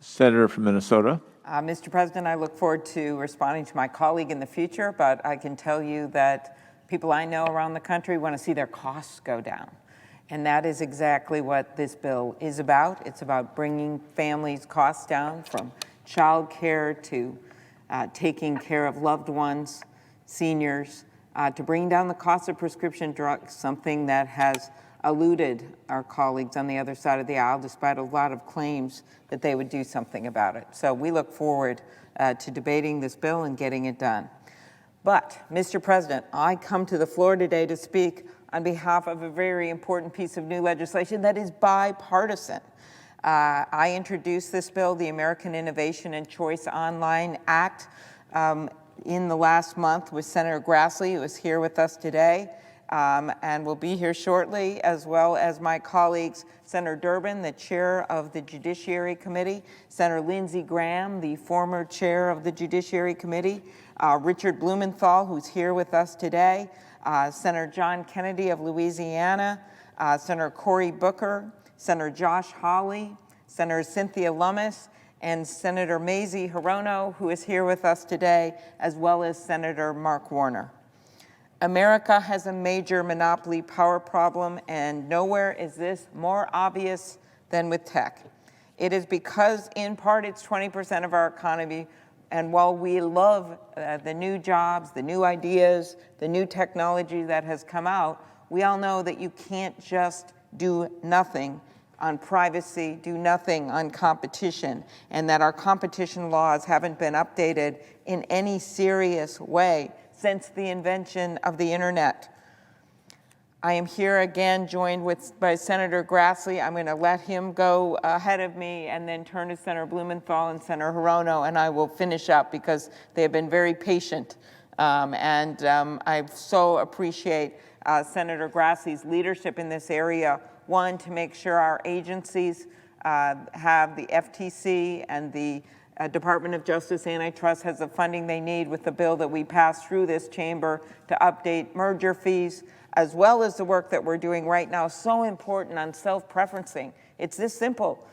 Senator from Minnesota. Mr. President, I look forward to responding to my colleague in the future, but I can tell you that people I know around the country want to see their costs go down. And that is exactly what this bill is about. It's about bringing families' costs down, from child care to taking care of loved ones, seniors, to bring down the cost of prescription drugs, something that has eluded our colleagues on the other side of the aisle, despite a lot of claims that they would do something about it. So we look forward to debating this bill and getting it done. But, Mr. President, I come to the floor today to speak on behalf of a very important piece of new legislation that is bipartisan. I introduced this bill, the American Innovation and Choice Online Act, in the last month with Senator Grassley, who is here with us today, and will be here shortly, as well as my colleagues, Senator Durbin, the chair of the Judiciary Committee, Senator Lindsey Graham, the former chair of the Judiciary Committee, Richard Blumenthal, who's here with us today, Senator John Kennedy of Louisiana, Senator Cory Booker, Senator Josh Hawley, Senator Cynthia Lummis, and Senator Mazie Hirono, who is here with us today, as well as Senator Mark Warner. America has a major monopoly power problem, and nowhere is this more obvious than with tech. It is because, in part, it's 20% of our economy, and while we love the new jobs, the new ideas, the new technology that has come out, we all know that you can't just do nothing on privacy, do nothing on competition, and that our competition laws haven't been updated in any serious way since the invention of the internet. I am here again joined by Senator Grassley. I'm going to let him go ahead of me and then turn to Senator Blumenthal and Senator Hirono, and I will finish up because they have been very patient. I so appreciate Senator Grassley's leadership in this area. One, to make sure our agencies have the FTC and the Department of Justice Antitrust has the funding they need with the bill that we passed through this chamber to update merger fees, as well as the work that we're doing right now, so important on self-preferencing. It's this simple.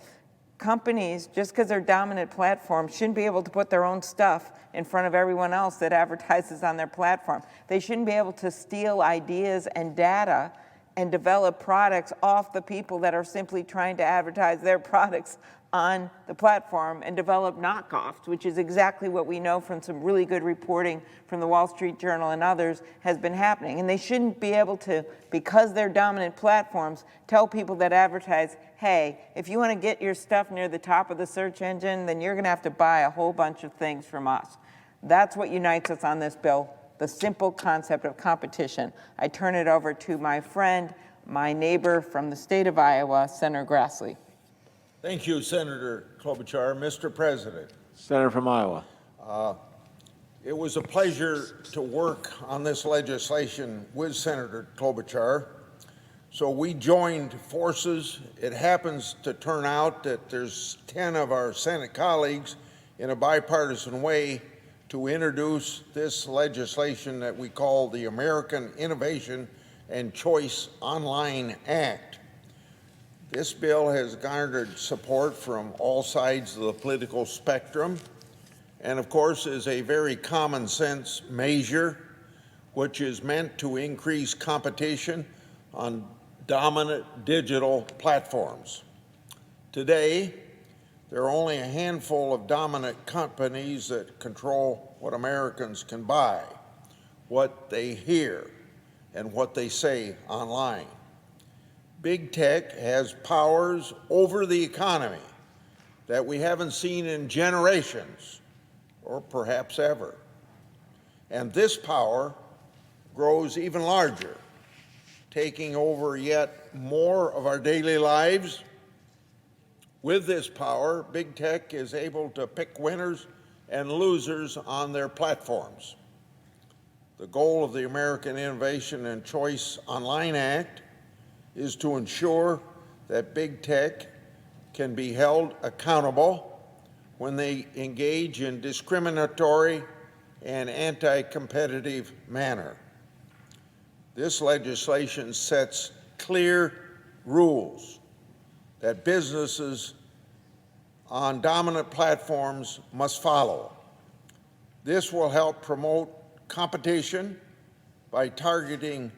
Companies, just because they're dominant platforms, shouldn't be able to put their own stuff in front of everyone else that advertises on their platform. They shouldn't be able to steal ideas and data and develop products off the people that are simply trying to advertise their products on the platform and develop knockoffs, which is exactly what we know from some really good reporting from the Wall Street Journal and others has been happening. And they shouldn't be able to, because they're dominant platforms, tell people that advertise, hey, if you want to get your stuff near the top of the search engine, then you're going to have to buy a whole bunch of things from us. That's what unites us on this bill, the simple concept of competition. I turn it over to my friend, my neighbor from the state of Iowa, Senator Grassley. Thank you, Senator Klobuchar. Mr. President. Senator from Iowa. It was a pleasure to work on this legislation with Senator Klobuchar. So we joined forces. It happens to turn out that there's 10 of our Senate colleagues in a bipartisan way to introduce this legislation that we call the American Innovation and Choice Online Act. This bill has garnered support from all sides of the political spectrum, and of course is a very common sense measure which is meant to increase competition on dominant digital platforms. Today, there are only a handful of dominant companies that control what Americans can buy, what they hear, and what they say online. Big tech has powers over the economy that we haven't seen in generations, or perhaps ever. And this power grows even larger, taking over yet more of our daily lives. With this power, big tech is able to pick winners and losers on their platforms. The goal of the American Innovation and Choice Online Act is to ensure that big tech can be held accountable when they engage in discriminatory and anti-competitive manner. This legislation sets clear rules that businesses on dominant platforms must follow. This will help promote competition by targeting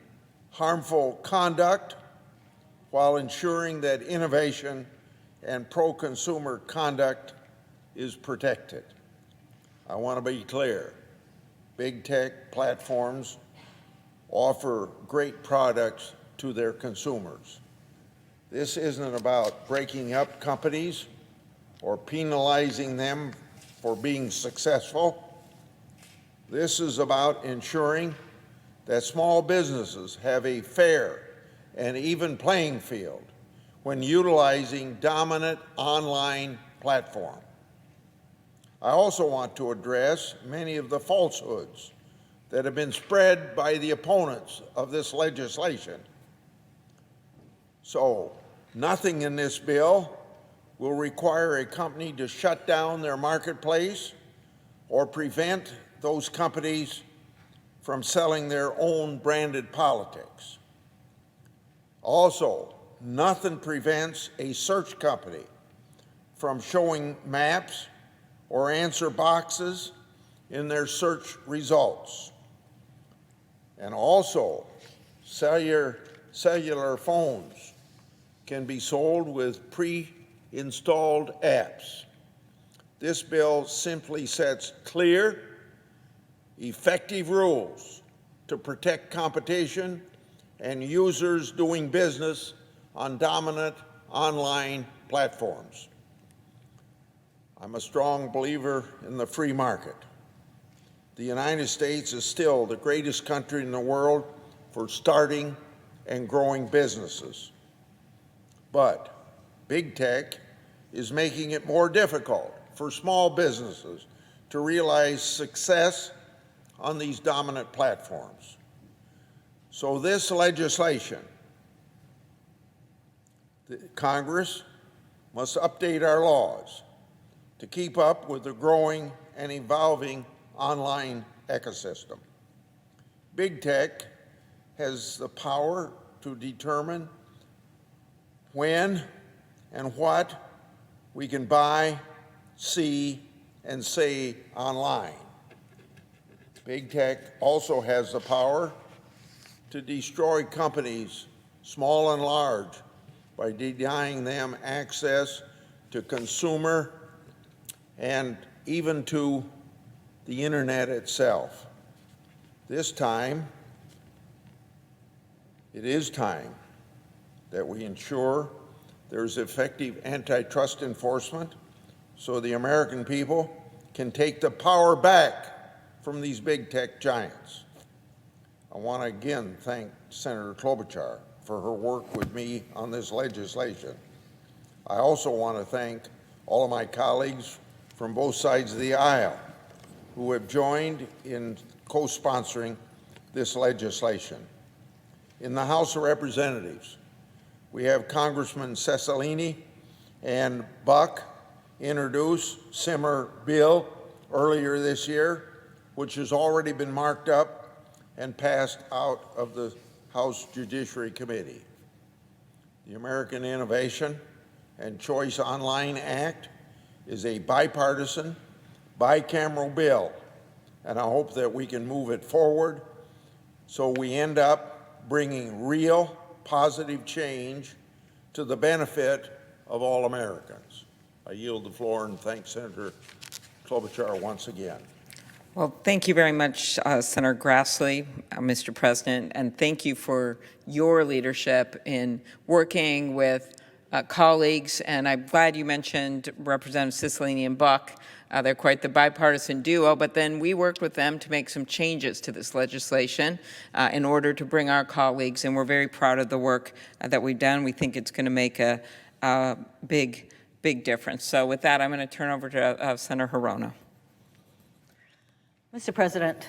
harmful conduct while ensuring that innovation and pro-consumer conduct is protected. I want to be clear. Big tech platforms offer great products to their consumers. This isn't about breaking up companies or penalizing them for being successful. This is about ensuring that small businesses have a fair and even playing field when utilizing dominant online platforms. I also want to address many of the falsehoods that have been spread by the opponents of this legislation. So, nothing in this bill will require a company to shut down their marketplace or prevent those companies from selling their own branded politics. Also, nothing prevents a search company from showing maps or answer boxes in their search results. And also, cellular phones can be sold with pre-installed apps. This bill simply sets clear, effective rules to protect competition and users doing business on dominant online platforms. I'm a strong believer in the free market. The United States is still the greatest country in the world for starting and growing businesses. But big tech is making it more difficult for small businesses to realize success on these dominant platforms. So this legislation, Congress must update our laws to keep up with the growing and evolving online ecosystem. Big tech has the power to determine when and what we can buy, see, and say online. Big tech also has the power to destroy companies, small and large, by denying them access to consumer and even to the internet itself. This time, it is time that we ensure there's effective antitrust enforcement so the American people can take the power back from these big tech giants. I want to again thank Senator Klobuchar for her work with me on this legislation. I also want to thank all of my colleagues from both sides of the aisle who have joined in co-sponsoring this legislation. In the House of Representatives, we have Congressman Cicilline and Buck introduce similar bill earlier this year, which has already been marked up and passed out of the House Judiciary Committee. The American Innovation and Choice Online Act is a bipartisan, bicameral bill, and I hope that we can move it forward so we end up bringing real positive change to the benefit of all Americans. I yield the floor and thank Senator Klobuchar once again. Well, thank you very much, Senator Grassley, Mr. President, and thank you for your leadership in working with colleagues. And I'm glad you mentioned Representative Cicilline and Buck. They're quite the bipartisan duo, but then we worked with them to make some changes to this legislation in order to bring our colleagues, and we're very proud of the work that we've done. We think it's going to make a big difference. So with that, I'm going to turn over to Senator Hirono. Mr. President,